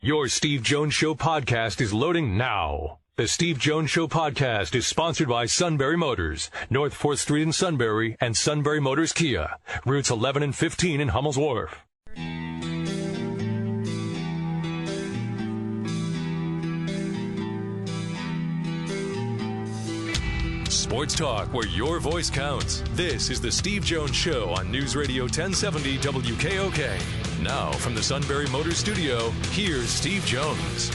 Your Steve Jones Show podcast is loading now. The Steve Jones Show podcast is sponsored by Sunbury Motors, North 4th Street in Sunbury, and Sunbury Motors Kia, routes 11 and 15 in Hummel's Wharf. Sports talk where your voice counts. This is the Steve Jones Show on News Radio 1070 WKOK. Now, from the Sunbury Motors Studio, here's Steve Jones.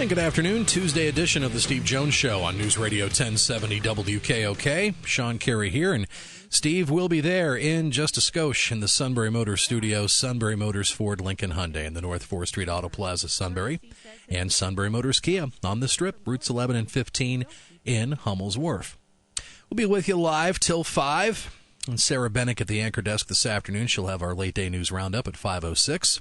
Good afternoon, Tuesday edition of the Steve Jones Show on News Radio 1070 WKOK. Sean Carey here, and Steve will be there in just a skosh in the Sunbury Motors Studio, Sunbury Motors Ford Lincoln Hyundai in the North 4th Street Auto Plaza, Sunbury, and Sunbury Motors Kia on the Strip, routes 11 and 15 in Hummel's Wharf. We'll be with you live till 5, and Sarah Bennick at the anchor desk this afternoon. She'll have our late day news roundup at 5:06.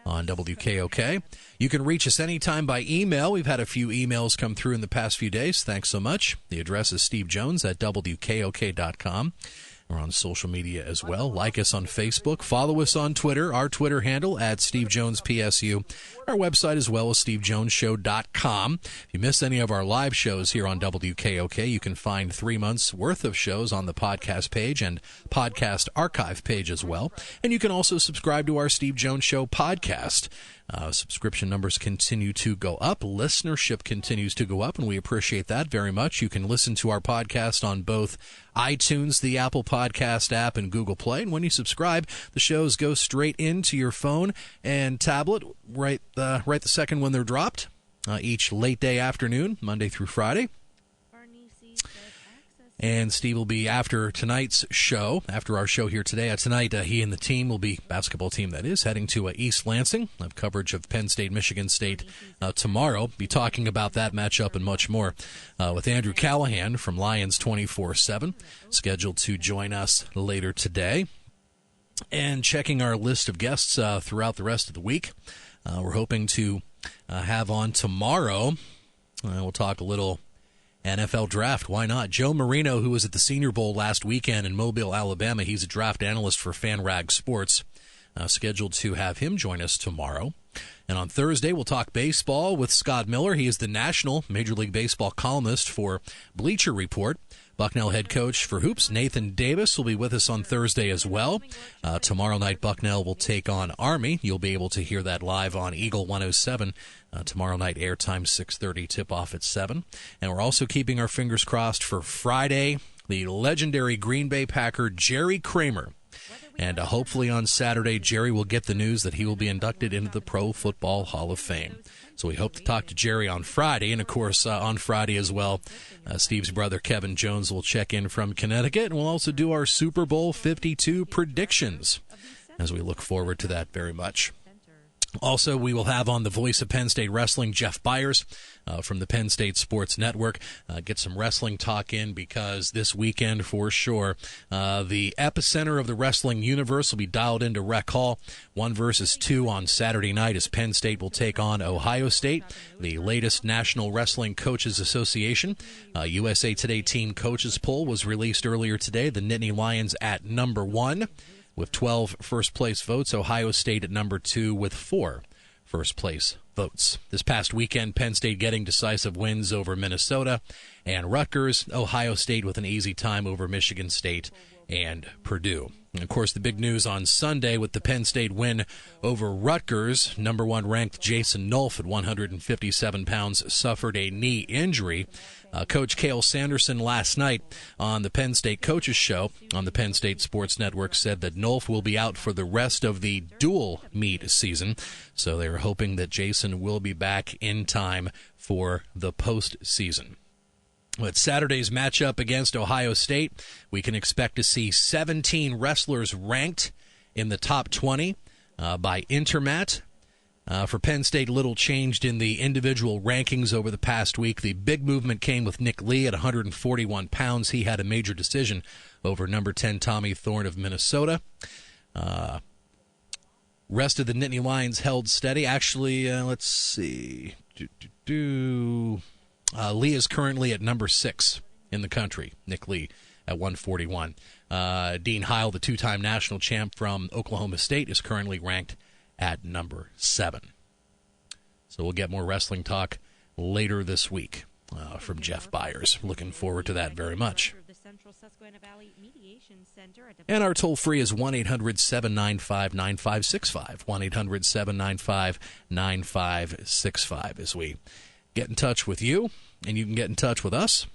On WKOK. You can reach us anytime by email. We've had a few emails come through in the past few days. Thanks so much. The address is stevejones@WKOK.com. We're on social media as well. Like us on Facebook. Follow us on Twitter. Our Twitter handle @SteveJonesPSU. Our website as well is SteveJonesShow.com. If you miss any of our live shows here on WKOK, you can find 3 months' worth of shows on the podcast page and podcast archive page as well. And you can also subscribe to our Steve Jones Show podcast. Subscription numbers continue to go up. Listenership continues to go up, and we appreciate that very much. You can listen to our podcast on both iTunes, the Apple Podcast app, and Google Play. And when you subscribe, the shows go straight into your phone and tablet right the second when they're dropped, each late day afternoon, Monday through Friday. And Steve will be after tonight's show, after our show here today. Tonight, he and the team will be, basketball team that is, heading to East Lansing. We'll have coverage of Penn State, Michigan State tomorrow. Be talking about that matchup and much more with Andrew Callahan from Lions 24/7, scheduled to join us later today. And checking our list of guests throughout the rest of the week, we're hoping to have on tomorrow. We'll talk a little NFL draft. Why not? Joe Marino, who was at the Senior Bowl last weekend in Mobile, Alabama. He's a draft analyst for FanRag Sports. Scheduled to have him join us tomorrow. And on Thursday, we'll talk baseball with Scott Miller. He is the national Major League Baseball columnist for Bleacher Report. Bucknell head coach for Hoops, Nathan Davis, will be with us on Thursday as well. Tomorrow night, Bucknell will take on Army. You'll be able to hear that live on Eagle 107. Tomorrow night, airtime 6:30, tip-off at 7. And we're also keeping our fingers crossed for Friday, the legendary Green Bay Packer, Jerry Kramer. And hopefully on Saturday, Jerry will get the news that he will be inducted into the Pro Football Hall of Fame. So we hope to talk to Jerry on Friday. And, of course, on Friday as well, Steve's brother Kevin Jones will check in from Connecticut. And we'll also do our Super Bowl 52 predictions, as we look forward to that very much. Also, we will have on the voice of Penn State Wrestling, Jeff Byers from the Penn State Sports Network. Get some wrestling talk in because this weekend, for sure, the epicenter of the wrestling universe will be dialed into Rec Hall. 1 versus 2 on Saturday night as Penn State will take on Ohio State. The latest National Wrestling Coaches Association USA Today Team Coaches Poll was released earlier today. The Nittany Lions at number 1. With 12 first-place votes, Ohio State at number 2 with 4 first-place votes. This past weekend, Penn State getting decisive wins over Minnesota and Rutgers. Ohio State with an easy time over Michigan State and Purdue. And, of course, the big news on Sunday with the Penn State win over Rutgers. Number 1 ranked Jason Nolf at 157 pounds suffered a knee injury. Coach Cael Sanderson last night on the Penn State Coaches Show on the Penn State Sports Network said that Nolf will be out for the rest of the dual meet season. So they were hoping that Jason will be back in time for the postseason. With Saturday's matchup against Ohio State, we can expect to see 17 wrestlers ranked in the top 20 by Intermat. For Penn State, little changed in the individual rankings over the past week. The big movement came with Nick Lee at 141 pounds. He had a major decision over number 10 Tommy Thorne of Minnesota. Rest of the Nittany Lions held steady. Actually, let's see. Lee is currently at number 6 in the country, Nick Lee, at 141. Dean Heil, the two-time national champ from Oklahoma State, is currently ranked at number 7. So we'll get more wrestling talk later this week from Jeff Byers. Looking forward to that very much. And our toll-free is 1-800-795-9565, 1-800-795-9565 as we get in touch with you, and you can get in touch with us.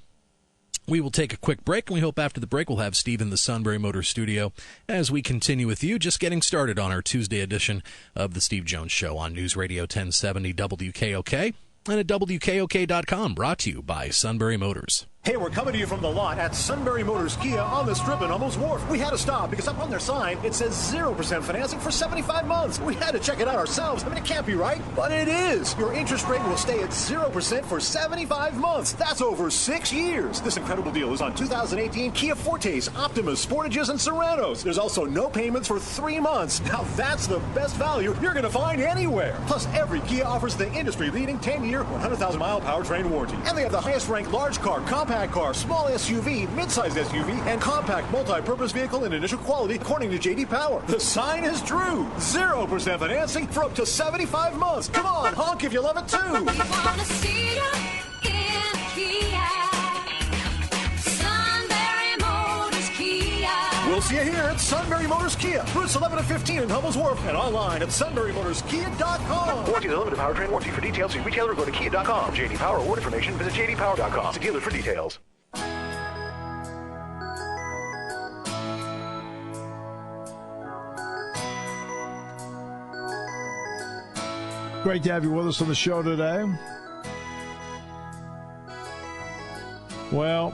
We will take a quick break, and we hope after the break we'll have Steve in the Sunbury Motors studio as we continue with you, just getting started on our Tuesday edition of the Steve Jones Show on News Radio 1070 WKOK and at WKOK.com, brought to you by Sunbury Motors. Hey, we're coming to you from the lot at Sunbury Motors Kia on the Strip in Hummels Wharf. We had to stop because up on their sign, it says 0% financing for 75 months. We had to check it out ourselves. I mean, it can't be right, but it is. Your interest rate will stay at 0% for 75 months. That's over 6 years. This incredible deal is on 2018 Kia Fortes, Optimas, Sportages, and Serenos. There's also no payments for 3 months. Now that's the best value you're going to find anywhere. Plus, every Kia offers the industry-leading 10-year, 100,000-mile powertrain warranty. And they have the highest-ranked large car, compact car, small SUV, mid-sized SUV, and compact multi-purpose vehicle in initial quality, according to J.D. Power. The sign is true. 0% financing for up to 75 months. Come on, honk if you love it too. We want to see you in Kia. Sunbury Motors Kia. We'll see you here at Sunbury Motors Kia, routes 11 and 15 in Hummels Wharf, and online at sunburymotorskia.com. Warranty is a limited powertrain warranty. For details, see retailer or go to kia.com. J.D. Power award information, visit jdpower.com. See dealer for details. Great to have you with us on the show today. Well,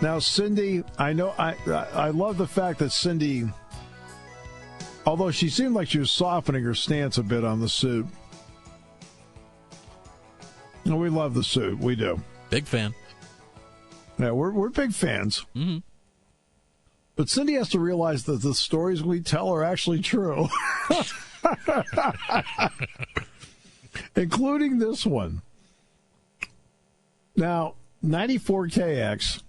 now Cindy, I know I love the fact that Cindy, although she seemed like she was softening her stance a bit on the suit. No, we love the suit. We do. Big fan. Yeah, we're big fans. Mm-hmm. But Cindy has to realize that the stories we tell are actually true. Including this one. Now, 94KX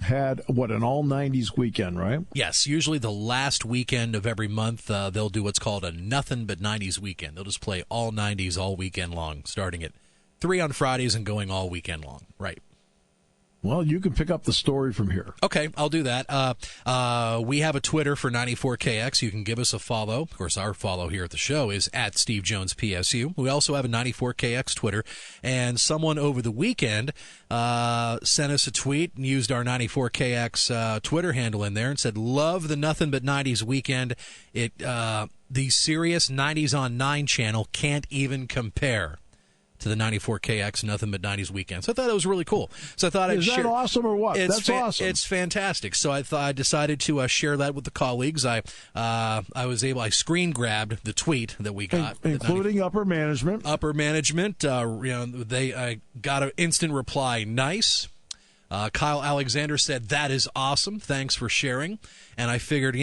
had, an all-90s weekend, right? Yes, usually the last weekend of every month, they'll do what's called a nothing but 90s weekend. They'll just play all 90s all weekend long, starting at 3 on Fridays and going all weekend long. Right. Well, you can pick up the story from here. Okay, I'll do that. We have a Twitter for 94KX. You can give us a follow. Of course, our follow here at the show is at Steve Jones PSU. We also have a 94KX Twitter. And someone over the weekend sent us a tweet and used our 94KX Twitter handle in there and said, love the Nothing But 90s weekend. The Sirius 90s on 9 channel can't even compare to the 94KX Nothing But 90s weekend. So I thought that was really cool. So I thought I'd share. Is that awesome or what? That's awesome. It's fantastic. So I decided to share that with the colleagues. I screen grabbed the tweet that we got, including upper management. Upper management. They got an instant reply. Nice. Cael Alexander said, that is awesome. Thanks for sharing. And I figured,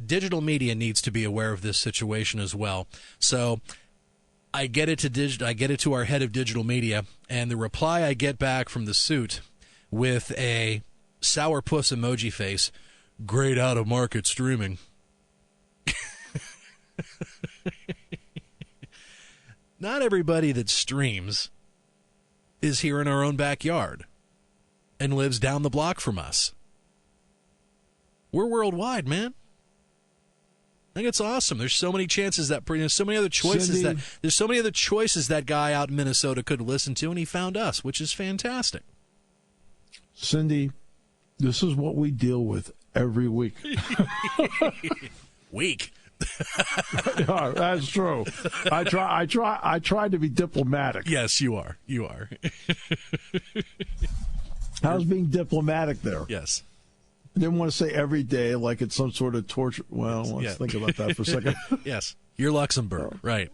digital media needs to be aware of this situation as well. So I get it to our head of digital media, and the reply I get back from the suit with a sourpuss emoji face, great out-of-market streaming. Not everybody that streams is here in our own backyard and lives down the block from us. We're worldwide, man. I think it's awesome. There's so many chances there's so many other choices that guy out in Minnesota could listen to, and he found us, which is fantastic. Cindy, this is what we deal with every week. Week. Yeah, that's true. I try to be diplomatic. Yes, you are. You are. How's being diplomatic there? Yes. I didn't want to say every day like it's some sort of torture. Well, let's think about that for a second. Yes. You're Luxembourg, right.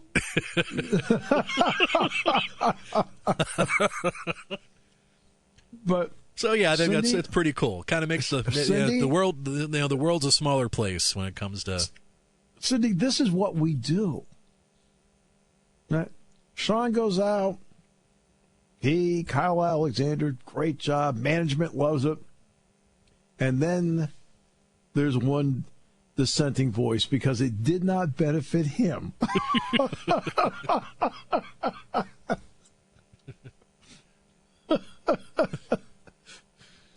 But so yeah, I think Cindy, it's pretty cool. Kind of makes the world, the world's a smaller place when it comes to. Cindy, this is what we do. Right? Sean goes out. Kyle Alexander, great job. Management loves it. And then there's one dissenting voice because it did not benefit him.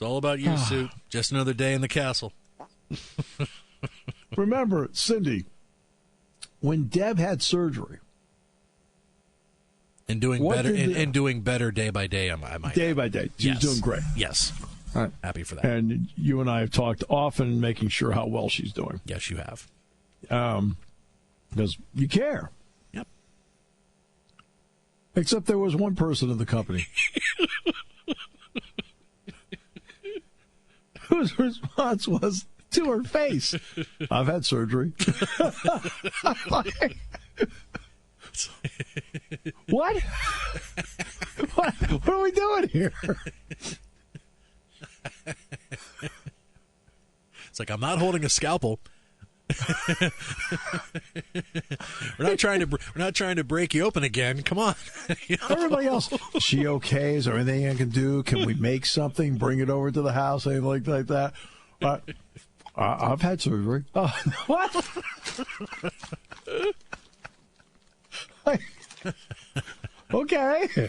It's all about you, Sue. Just another day in the castle. Remember, Cindy, when Deb had surgery. And doing better and doing better day by day, I might day by day. She's doing great. Yes. Right. Happy for that. And you and I have talked often making sure how well she's doing. Yes, you have. Because you care. Yep. Except there was one person in the company whose response was to her face, I've had surgery. What? What are we doing here? It's like, I'm not holding a scalpel. We're not trying to break you open again. Come on. Everybody else, is she okay? Is there anything I can do? Can we make something? Bring it over to the house? Anything like that? I've had surgery. Oh, what? Okay.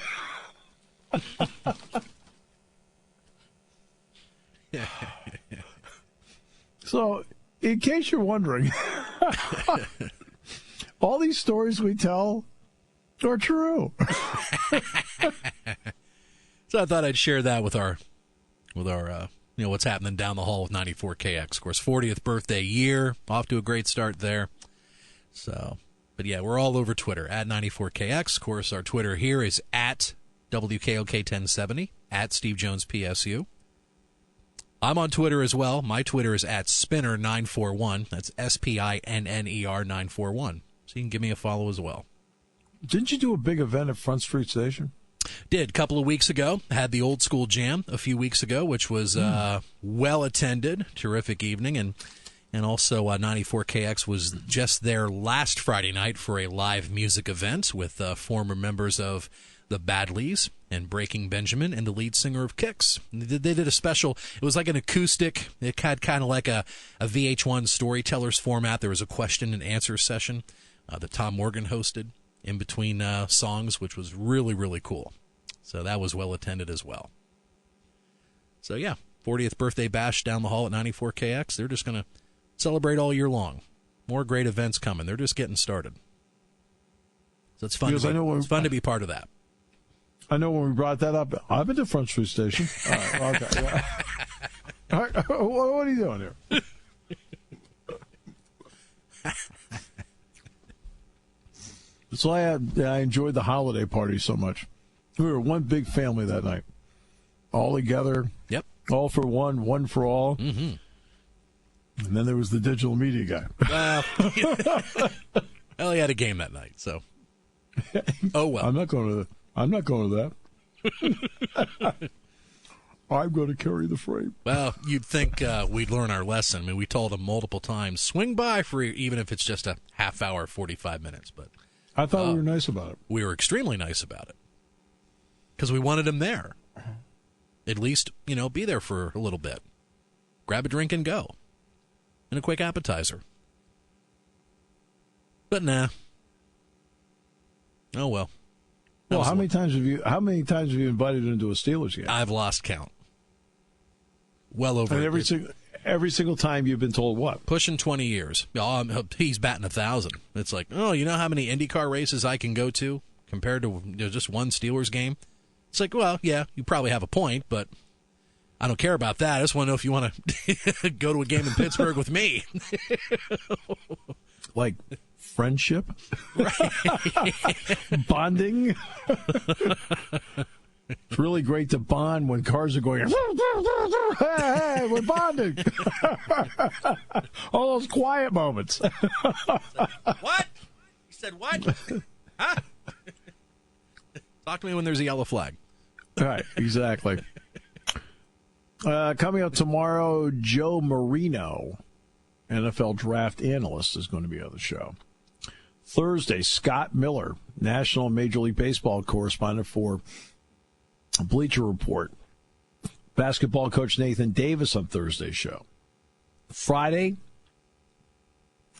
So, in case you're wondering, all these stories we tell are true. So I thought I'd share that with our what's happening down the hall with 94KX. Of course, 40th birthday year, off to a great start there. So, but yeah, we're all over Twitter at 94KX. Of course, our Twitter here is at WKOK1070, at Steve Jones PSU. I'm on Twitter as well. My Twitter is at Spinner941. That's SPINNER 941. So you can give me a follow as well. Didn't you do a big event at Front Street Station? Did. A couple of weeks ago. Had the Old School Jam a few weeks ago, which was well attended. Terrific evening. And also 94KX was just there last Friday night for a live music event with former members of the Badleys and Breaking Benjamin and the lead singer of Kix. They did a special, it was like an acoustic, it had kind of like a VH1 Storytellers format. There was a question and answer session that Tom Morgan hosted in between songs, which was really, really cool. So that was well attended as well. So yeah, 40th birthday bash down the hall at 94KX. They're just going to celebrate all year long. More great events coming. They're just getting started. So it's fun. It's fun to be part of that. I know when we brought that up, I've been to Front Street Station. All right, okay. Yeah. All right, what are you doing here? So I enjoyed the holiday party so much. We were one big family that night, all together. Yep. All for one, one for all. Mm-hmm. And then there was the digital media guy. Well, he had a game that night, so. Oh well. I'm not going to that. I'm going to carry the freight. Well, you'd think we'd learn our lesson. I mean, we told him multiple times, swing by for even if it's just a half hour, 45 minutes. But I thought we were nice about it. We were extremely nice about it because we wanted him there. At least, be there for a little bit. Grab a drink and go. And a quick appetizer. But nah. Oh well. Well, how many times have you invited him to a Steelers game? I've lost count. Well over. And every single time you've been told what? Pushing 20 years. Oh, he's batting 1,000. It's like, oh, you know how many IndyCar races I can go to compared to just one Steelers game? It's like, well, yeah, you probably have a point, but I don't care about that. I just want to know if you want to go to a game in Pittsburgh with me. Like friendship? Right. Bonding? It's really great to bond when cars are going, hey, we're bonding. All those quiet moments. What? He said what? Huh? Talk to me when there's a yellow flag. Right, exactly. Coming up tomorrow, Joe Marino, NFL draft analyst, is going to be on the show. Thursday, Scott Miller, National Major League Baseball correspondent for Bleacher Report. Basketball coach Nathan Davis on Thursday's show. Friday,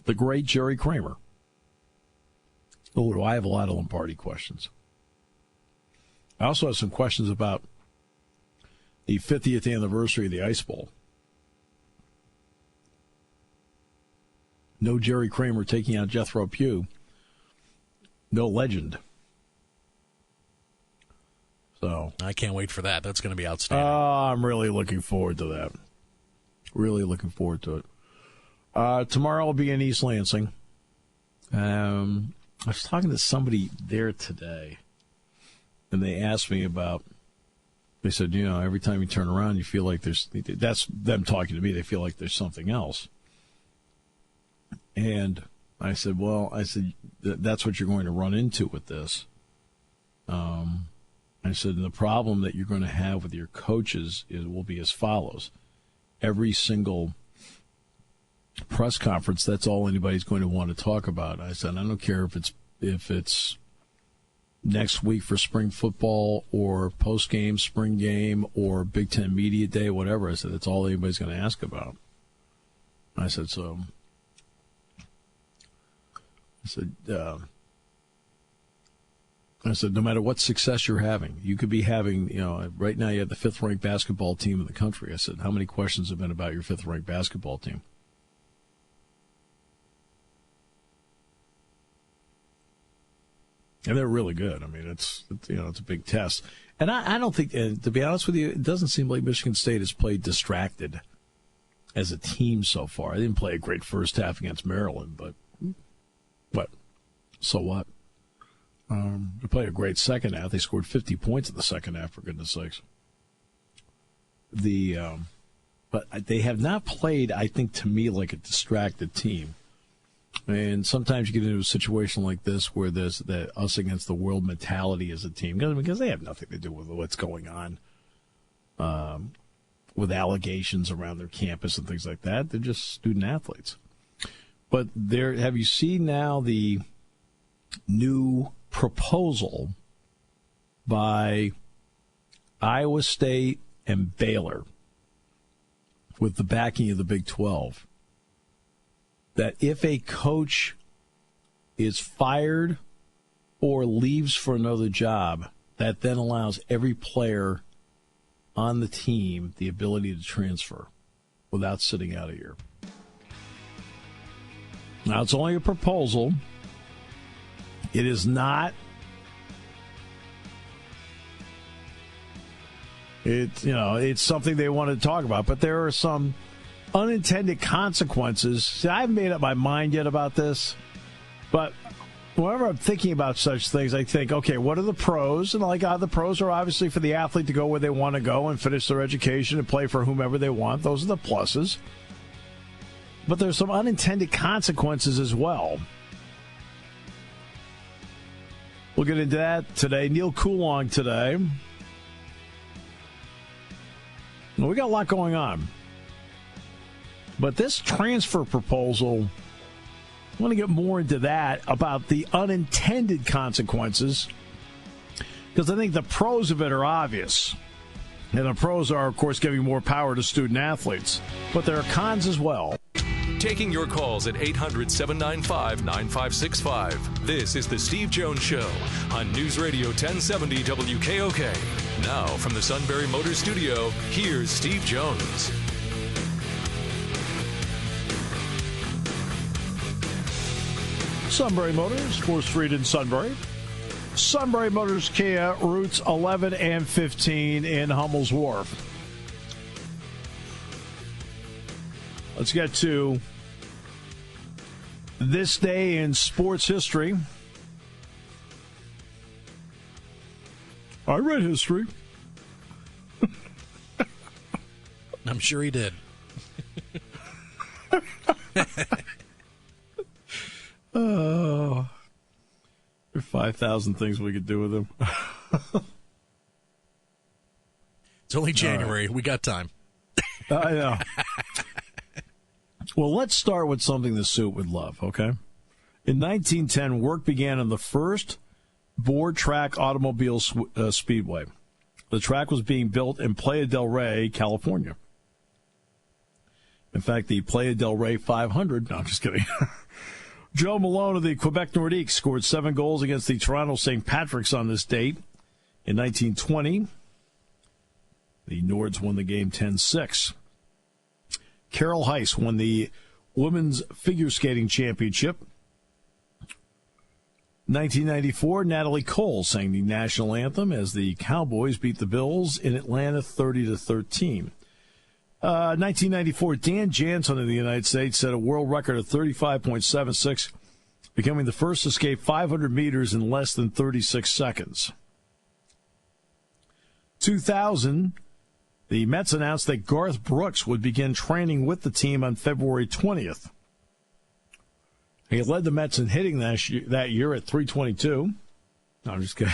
the great Jerry Kramer. Oh, do I have a lot of Lombardi questions. I also have some questions about the 50th anniversary of the Ice Bowl. No Jerry Kramer taking out Jethro Pugh. No legend. So I can't wait for that. That's going to be outstanding. I'm really looking forward to that. Really looking forward to it. Tomorrow I'll be in East Lansing. I was talking to somebody there today, and they asked me about, they said, every time you turn around, you feel like that's them talking to me, they feel like there's something else. And I said, that's what you're going to run into with this. I said, the problem that you're going to have with your coaches will be as follows. Every single press conference, that's all anybody's going to want to talk about. I said, I don't care if it's next week for spring football or post-game, spring game, or Big Ten Media Day, whatever. I said, that's all anybody's going to ask about. I said, no matter what success you're having, you could be having, right now you have the 5th-ranked basketball team in the country. I said, how many questions have been about your 5th-ranked basketball team? And they're really good. I mean, it's a big test. And I don't think, to be honest with you, it doesn't seem like Michigan State has played distracted as a team so far. They didn't play a great first half against Maryland, but so what? They played a great second half. They scored 50 points in the second half, for goodness sakes. But they have not played, I think, to me, like a distracted team. And sometimes you get into a situation like this where there's the us against the world mentality as a team, because they have nothing to do with what's going on with allegations around their campus and things like that. They're just student athletes. But have you seen now the new proposal by Iowa State and Baylor with the backing of the Big 12? That if a coach is fired or leaves for another job, that then allows every player on the team the ability to transfer without sitting out a year. Now, it's only a proposal. It is not. It's something they want to talk about, but there are some unintended consequences. See, I haven't made up my mind yet about this, but whenever I'm thinking about such things, I think, okay, what are the pros? And the pros are obviously for the athlete to go where they want to go and finish their education and play for whomever they want. Those are the pluses. But there's some unintended consequences as well. We'll get into that today. Neil Coulong today. Well, we got a lot going on. But this transfer proposal, I want to get more into that, about the unintended consequences, because I think the pros of it are obvious. And the pros are, of course, giving more power to student athletes. But there are cons as well. Taking your calls at 800-795-9565. This is the Steve Jones Show on News Radio 1070 WKOK. Now, from the Sunbury Motors Studio, here's Steve Jones. Sunbury Motors, 4th Street in Sunbury. Sunbury Motors Kia, routes 11 and 15 in Hummel's Wharf. Let's get to this day in sports history. I read history. I'm sure he did. Oh, there are 5,000 things we could do with him. It's only January. Right. We got time. I know. Well, let's start with something the suit would love, okay? In 1910, work began on the first board track automobile speedway. The track was being built in Playa del Rey, California. In fact, the Playa del Rey 500, no, I'm just kidding. Joe Malone of the Quebec Nordiques scored 7 goals against the Toronto St. Patrick's on this date. In 1920, the Nords won the game 10-6. Carol Heiss won the Women's Figure Skating Championship. 1994, Natalie Cole sang the national anthem as the Cowboys beat the Bills in Atlanta 30-13. 1994, Dan Jansen of the United States set a world record of 35.76, becoming the first to skate 500 meters in less than 36 seconds. 2000, the Mets announced that Garth Brooks would begin training with the team on February 20th. He led the Mets in hitting that year at .322. No, I'm just kidding.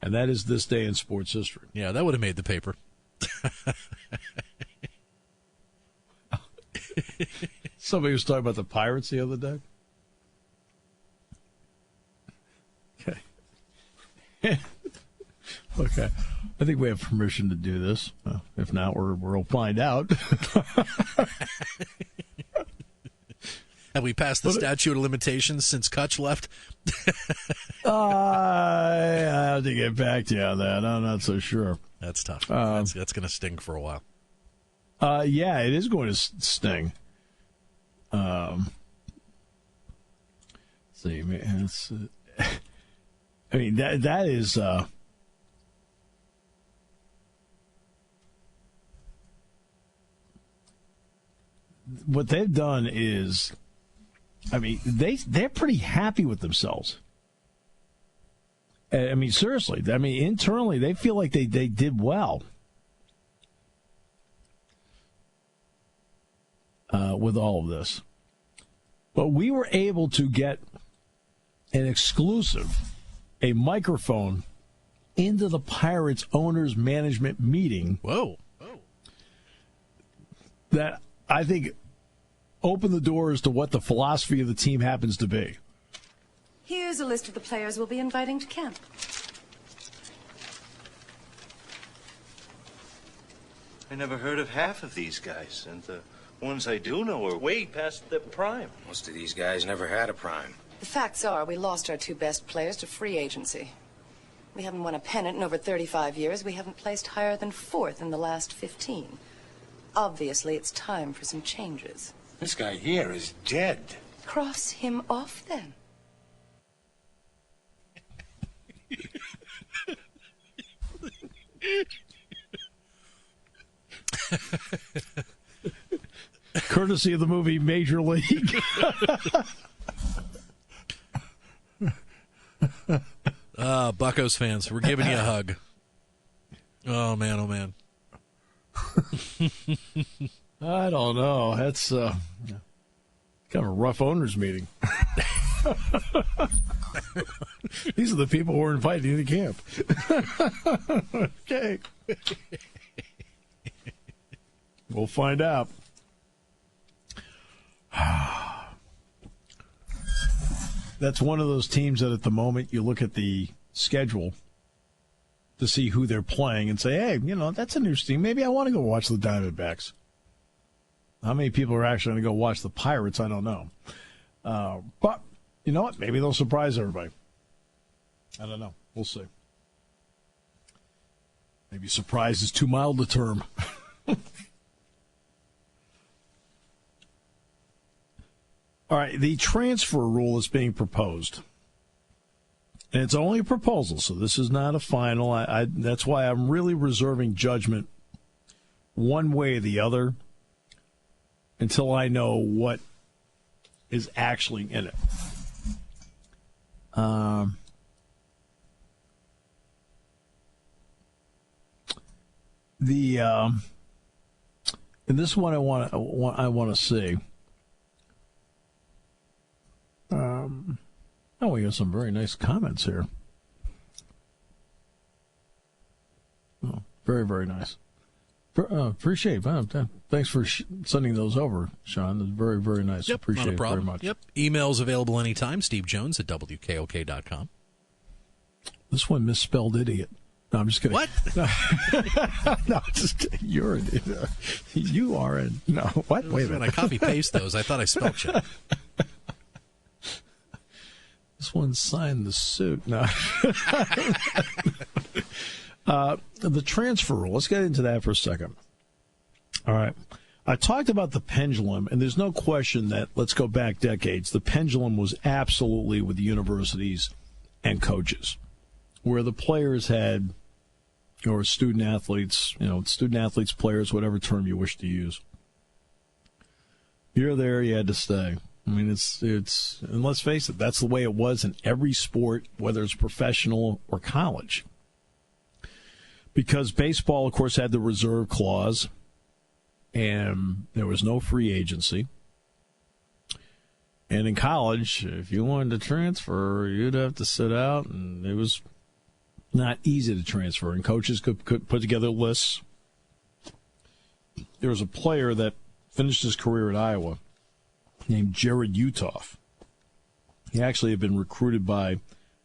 And that is this day in sports history. Yeah, that would have made the paper. Somebody was talking about the Pirates the other day. Okay. Okay. I think we have permission to do this. If not, we'll find out. Have we passed the statute of limitations since Kutch left? I have to get back to you on that. I'm not so sure. That's tough. That's going to sting for a while. Yeah, it is going to sting. See, man, it's, I mean, that is... what they've done is, I mean, they're pretty happy with themselves. I mean, seriously. I mean, internally, they feel like they did well with all of this. But we were able to get an exclusive, a microphone, into the Pirates owners management meeting. Whoa. That I think opened the doors to what the philosophy of the team happens to be. Here's a list of the players we'll be inviting to camp. I never heard of half of these guys, and the ones I do know are way past their prime. Most of these guys never had a prime. The facts are we lost our 2 best players to free agency. We haven't won a pennant in over 35 years. We haven't placed higher than 4th in the last 15. Obviously, it's time for some changes. This guy here is dead. Cross him off, then. Courtesy of the movie Major League. Buccos fans, we're giving you a hug. Oh, man, oh, man. I don't know. That's kind of a rough owners meeting. These are the people who are invited to camp. Okay. We'll find out. That's one of those teams that at the moment you look at the schedule to see who they're playing and say, hey, that's interesting. Maybe I want to go watch the Diamondbacks. How many people are actually going to go watch the Pirates? I don't know. But you know what? Maybe they'll surprise everybody. I don't know. We'll see. Maybe surprise is too mild a term. All right, the transfer rule is being proposed. And it's only a proposal, so this is not a final. That's why I'm really reserving judgment one way or the other until I know what is actually in it. And this one I want to see. We got some very nice comments here. Oh, very, very nice. Appreciate it. Thanks for sending those over, Sean. That's very, very nice. Yep, Appreciate not a it problem. very much. Yep. Emails available anytime. Steve Jones at WKOK.com. This one misspelled idiot. No, I'm just kidding. What? No, just you're an idiot. You are an no. What? Wait a minute. When I copy paste those, I thought I spelled check. This one signed the suit. No. The transfer rule. Let's get into that for a second. All right. I talked about the pendulum, and there's no question that, let's go back decades, the pendulum was absolutely with the universities and coaches, where the players had, or student athletes, players, whatever term you wish to use. You're there, you had to stay. I mean, it's, and let's face it, that's the way it was in every sport, whether it's professional or college. Because baseball, of course, had the reserve clause, and there was no free agency. And in college, if you wanted to transfer, you'd have to sit out, and it was not easy to transfer. And coaches could put together lists. There was a player that finished his career at Iowa named Jared Utoff. He actually had been recruited by,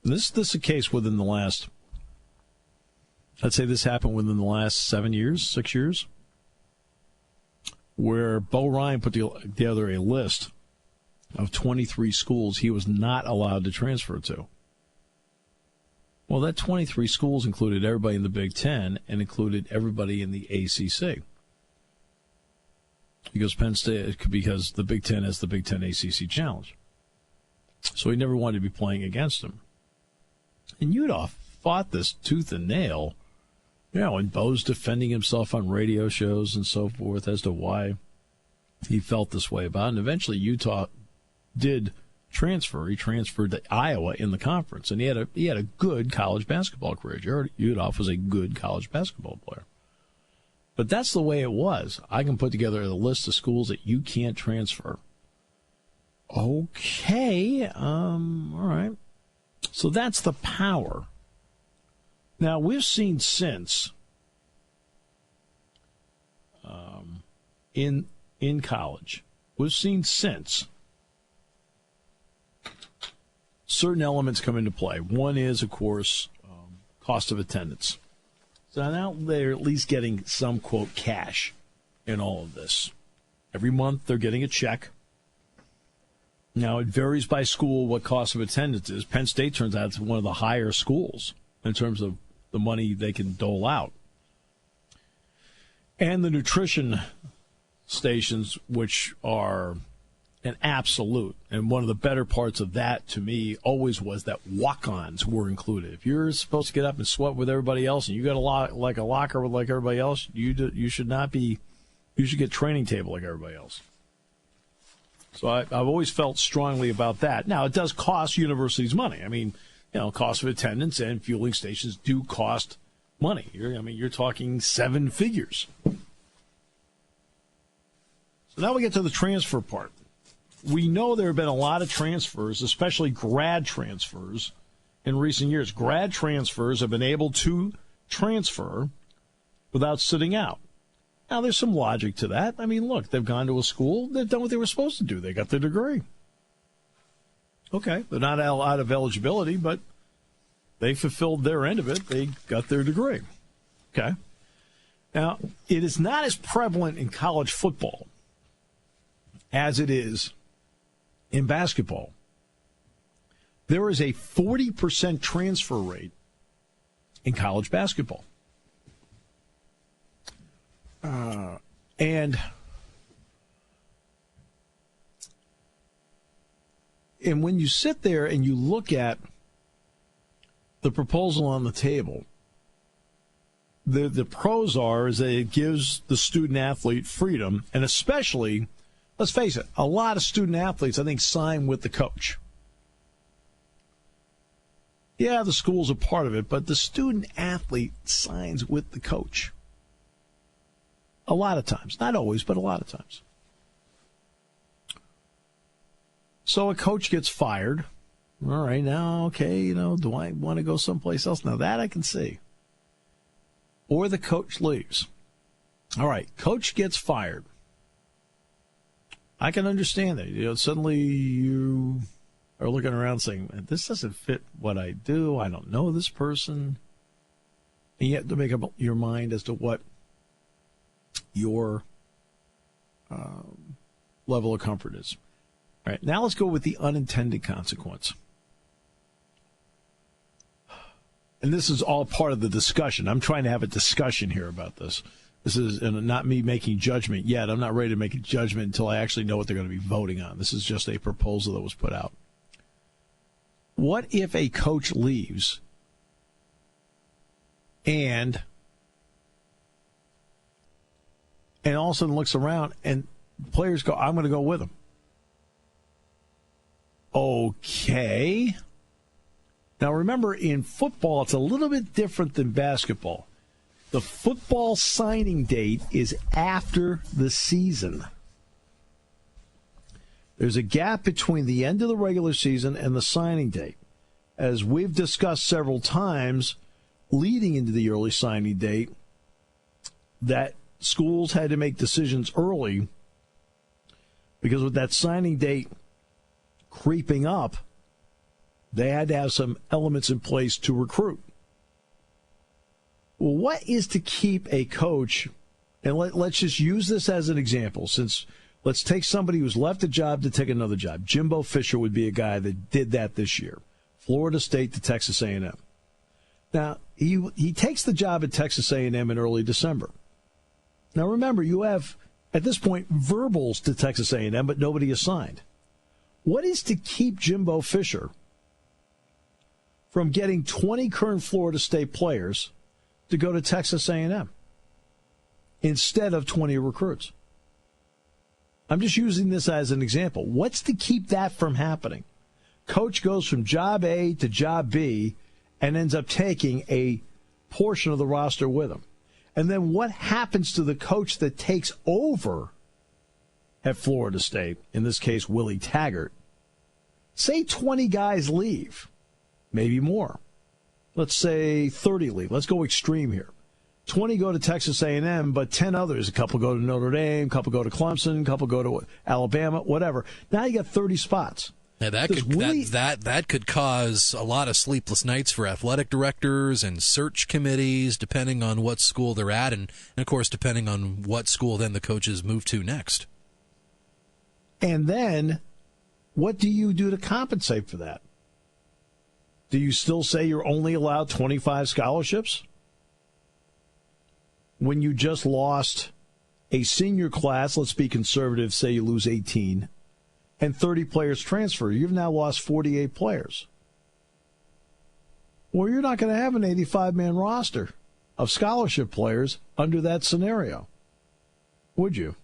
and this is a case within the last, I'd say this happened within the last 6 years, where Bo Ryan put together a list of 23 schools he was not allowed to transfer to. Well, that 23 schools included everybody in the Big Ten and included everybody in the ACC. Because the Big Ten has the Big Ten ACC Challenge. So he never wanted to be playing against them. And Udoff fought this tooth and nail, and Bo's defending himself on radio shows and so forth as to why he felt this way about it. And eventually Utah did transfer. He transferred to Iowa in the conference, and he had a good college basketball career. Jared Udoff was a good college basketball player. But that's the way it was. I can put together a list of schools that you can't transfer. Okay, all right. So that's the power. Now, we've seen since in college, we've seen since certain elements come into play. One is, of course, cost of attendance. So now they're at least getting some, quote, cash in all of this. Every month they're getting a check. Now, it varies by school what cost of attendance is. Penn State turns out to be one of the higher schools in terms of the money they can dole out. And the nutrition stations, which are an absolute. And one of the better parts of that, to me, always was that walk-ons were included. If you're supposed to get up and sweat with everybody else, and you got a locker with like everybody else, you should not be. You should get training table like everybody else. So I've always felt strongly about that. Now, it does cost universities money. I mean, cost of attendance and fueling stations do cost money. You're talking 7 figures. So now we get to the transfer part. We know there have been a lot of transfers, especially grad transfers, in recent years. Grad transfers have been able to transfer without sitting out. Now, there's some logic to that. I mean, look, they've gone to a school, they've done what they were supposed to do. They got their degree. Okay, they're not out of eligibility, but they fulfilled their end of it. They got their degree. Okay. Now, it is not as prevalent in college football as it is in basketball. There is a 40% transfer rate in college basketball. And when you sit there and you look at the proposal on the table, the pros is that it gives the student athlete freedom, and especially let's face it, a lot of student athletes, I think, sign with the coach. Yeah, the school's a part of it, but the student athlete signs with the coach. A lot of times. Not always, but a lot of times. So a coach gets fired. All right, now, okay, do I want to go someplace else? Now, that I can see. Or the coach leaves. All right, coach gets fired. I can understand that. Suddenly you are looking around saying, this doesn't fit what I do. I don't know this person. And you have to make up your mind as to what your level of comfort is. All right, now let's go with the unintended consequence. And this is all part of the discussion. I'm trying to have a discussion here about this. This is not me making judgment yet. I'm not ready to make a judgment until I actually know what they're going to be voting on. This is just a proposal that was put out. What if a coach leaves and all of a sudden looks around and players go, I'm going to go with him? Okay. Now, remember, in football, it's a little bit different than basketball. The football signing date is after the season. There's a gap between the end of the regular season and the signing date. As we've discussed several times, leading into the early signing date, that schools had to make decisions early because with that signing date creeping up, they had to have some elements in place to recruit. Well, what is to keep a coach, and let's just use this as an example, since let's take somebody who's left a job to take another job. Jimbo Fisher would be a guy that did that this year. Florida State to Texas A&M. Now, he takes the job at Texas A&M in early December. Now, remember, you have, at this point, verbals to Texas A&M, but nobody is signed. What is to keep Jimbo Fisher from getting 20 current Florida State players to go to Texas A&M instead of 20 recruits? I'm just using this as an example. What's to keep that from happening? Coach goes from job A to job B and ends up taking a portion of the roster with him. And then what happens to the coach that takes over at Florida State, in this case, Willie Taggart? Say 20 guys leave, maybe more. Let's say 30 leave. Let's go extreme here. 20 go to Texas A&M, but 10 others. A couple go to Notre Dame, a couple go to Clemson, a couple go to Alabama, whatever. Now you got 30 spots. Now that could cause a lot of sleepless nights for athletic directors and search committees, depending on what school they're at, and of course, depending on what school then the coaches move to next. And then, what do you do to compensate for that? Do you still say you're only allowed 25 scholarships? When you just lost a senior class, let's be conservative, say you lose 18, and 30 players transfer, you've now lost 48 players. Well, you're not going to have an 85-man roster of scholarship players under that scenario, would you?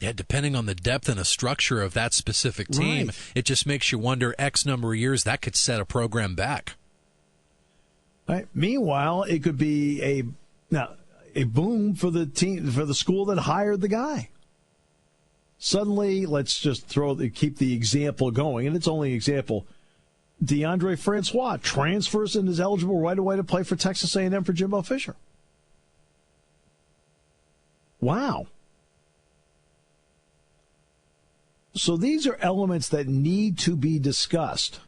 Yeah, depending on the depth and the structure of that specific team, right. It just makes you wonder, X number of years, that could set a program back. Right. Meanwhile, it could be a boom for the team, for the school that hired the guy. Suddenly, let's just keep the example going, and it's only an example. DeAndre Francois transfers and is eligible right away to play for Texas A&M for Jimbo Fisher. Wow. So these are elements that need to be discussed.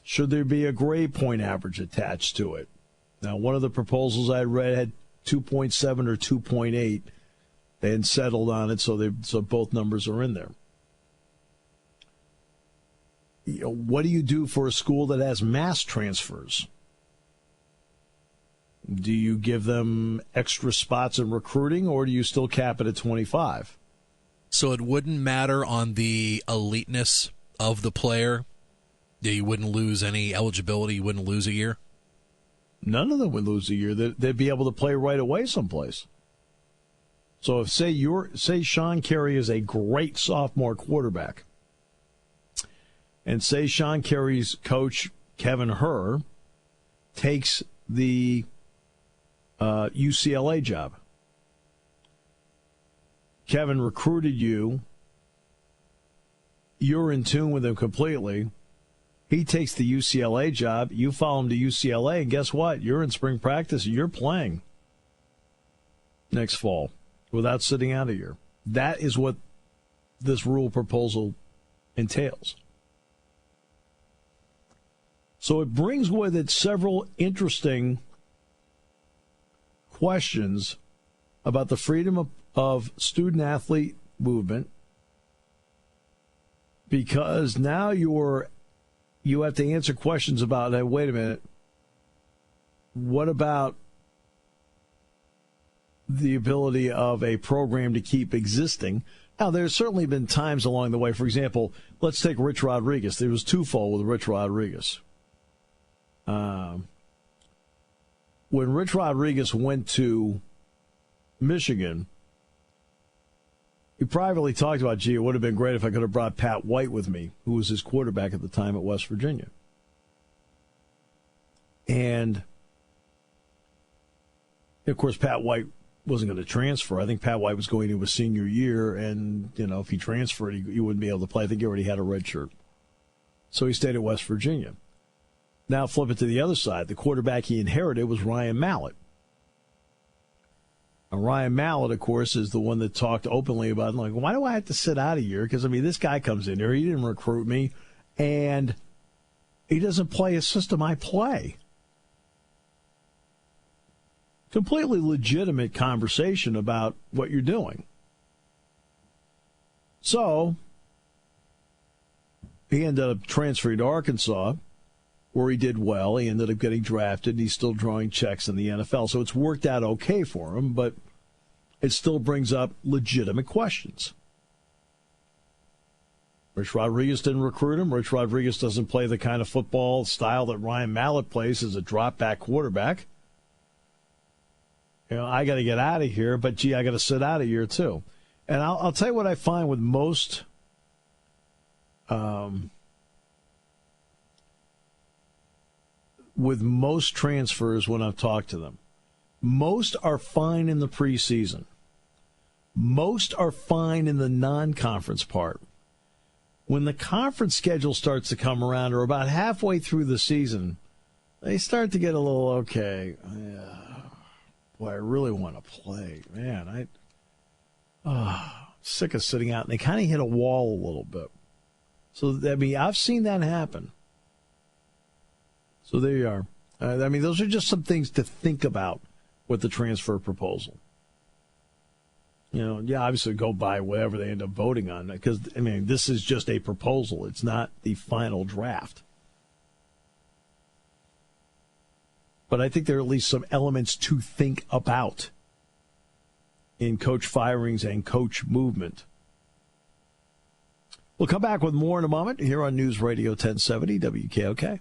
Should there be a grade point average attached to it? Now, one of the proposals I read had 2.7 or 2.8. They had settled on it, so both numbers are in there. What do you do for a school that has mass transfers? Do you give them extra spots in recruiting, or do you still cap it at 25? So it wouldn't matter on the eliteness of the player? You wouldn't lose any eligibility? You wouldn't lose a year? None of them would lose a year. They'd be able to play right away someplace. So if say Sean Carey is a great sophomore quarterback, and say Sean Carey's coach Kevin Herr takes the UCLA job. Kevin recruited you. You're in tune with him completely. He takes the UCLA job. You follow him to UCLA, and guess what? You're in spring practice. You're playing next fall without sitting out a year. That is what this rule proposal entails. So it brings with it several interesting questions about the freedom of student-athlete movement, because now you have to answer questions about, hey, wait a minute, what about the ability of a program to keep existing? Now, there's certainly been times along the way. For example, let's take Rich Rodriguez. There was twofold with Rich Rodriguez. When Rich Rodriguez went to Michigan, he privately talked about, gee, it would have been great if I could have brought Pat White with me, who was his quarterback at the time at West Virginia. And, of course, Pat White wasn't going to transfer. I think Pat White was going into his senior year, and, if he transferred, he wouldn't be able to play. I think he already had a red shirt. So he stayed at West Virginia. Now flip it to the other side. The quarterback he inherited was Ryan Mallett. And Ryan Mallett, of course, is the one that talked openly about, like, why do I have to sit out a year? Because, this guy comes in here. He didn't recruit me, and he doesn't play a system I play. Completely legitimate conversation about what you're doing. So he ended up transferring to Arkansas, where he did well. He ended up getting drafted, and he's still drawing checks in the NFL. So it's worked out okay for him, but it still brings up legitimate questions. Rich Rodriguez didn't recruit him. Rich Rodriguez doesn't play the kind of football style that Ryan Mallett plays as a drop-back quarterback. I got to get out of here, but, gee, I got to sit out a year too. And I'll tell you what I find with most transfers when I've talked to them. Most are fine in the preseason. Most are fine in the non-conference part. When the conference schedule starts to come around, or about halfway through the season, they start to get a little, okay, boy, I really want to play. Man, I'm sick of sitting out. And they kind of hit a wall a little bit. So, I've seen that happen. So there you are. Those are just some things to think about with the transfer proposal. Obviously go by whatever they end up voting on, because, this is just a proposal. It's not the final draft. But I think there are at least some elements to think about in coach firings and coach movement. We'll come back with more in a moment here on News Radio 1070 WKOK.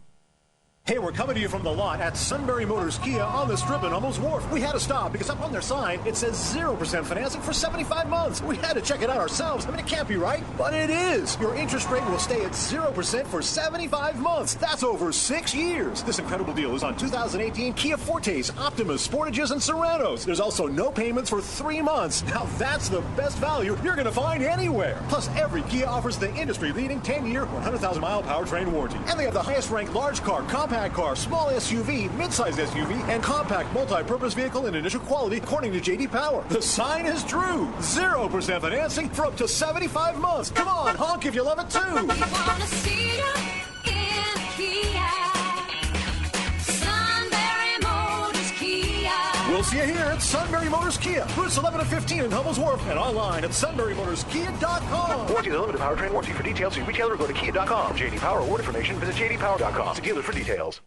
Hey, we're coming to you from the lot at Sunbury Motors Kia on the Strip in Hummels Wharf. We had to stop because up on their sign, it says 0% financing for 75 months. We had to check it out ourselves. It can't be right, but it is. Your interest rate will stay at 0% for 75 months. That's over 6 years. This incredible deal is on 2018 Kia Fortes, Optimas, Sportages, and Serenos. There's also no payments for 3 months. Now that's the best value you're going to find anywhere. Plus, every Kia offers the industry-leading 10-year, 100,000-mile powertrain warranty. And they have the highest-ranked large car, compact car, small SUV, midsize SUV, and compact multi-purpose vehicle in initial quality, according to J.D. Power. The sign is true. 0% financing for up to 75 months. Come on, honk if you love it too. We wanna see you in Kia. Sunbury Motors Kia. We'll see you here at Sunbury Motors Kia, routes 11 and 15 in Hummels Wharf, and online at sunburymotorskia.com. Warranty is a limited powertrain warranty. For details, see retailer or go to kia.com. J.D. Power award information, visit jdpower.com. See dealer for details.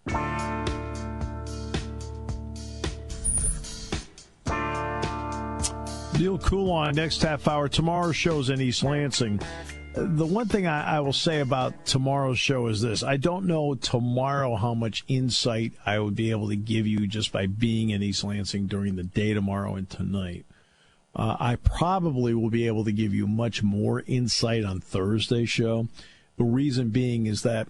Neil Coulon, next half hour. Tomorrow's show's in East Lansing. The one thing I will say about tomorrow's show is this. I don't know tomorrow how much insight I would be able to give you just by being in East Lansing during the day tomorrow and tonight. I probably will be able to give you much more insight on Thursday's show. The reason being is that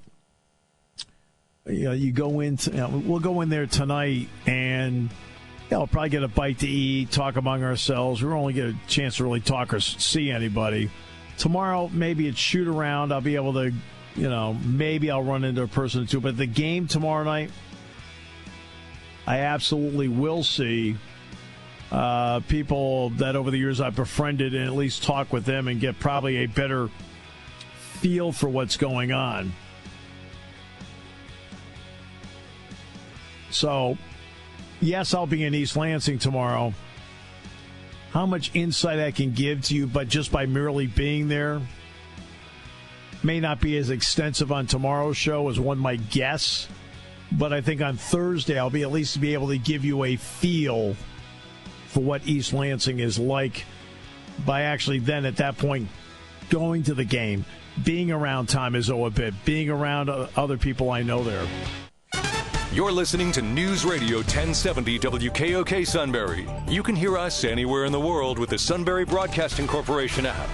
you go into we'll go in there tonight and we'll probably get a bite to eat, talk among ourselves. We won't only get a chance to really talk or see anybody. Tomorrow, maybe it's shoot around. I'll be able to, maybe I'll run into a person or two. But the game tomorrow night, I absolutely will see people that over the years I've befriended and at least talk with them and get probably a better feel for what's going on. So, yes, I'll be in East Lansing tomorrow. How much insight I can give to you, but just by merely being there, may not be as extensive on tomorrow's show as one might guess. But I think on Thursday I'll be at least be able to give you a feel for what East Lansing is like by actually then at that point going to the game, being around Tom Izzo a bit, being around other people I know there. You're listening to News Radio 1070 WKOK Sunbury. You can hear us anywhere in the world with the Sunbury Broadcasting Corporation app.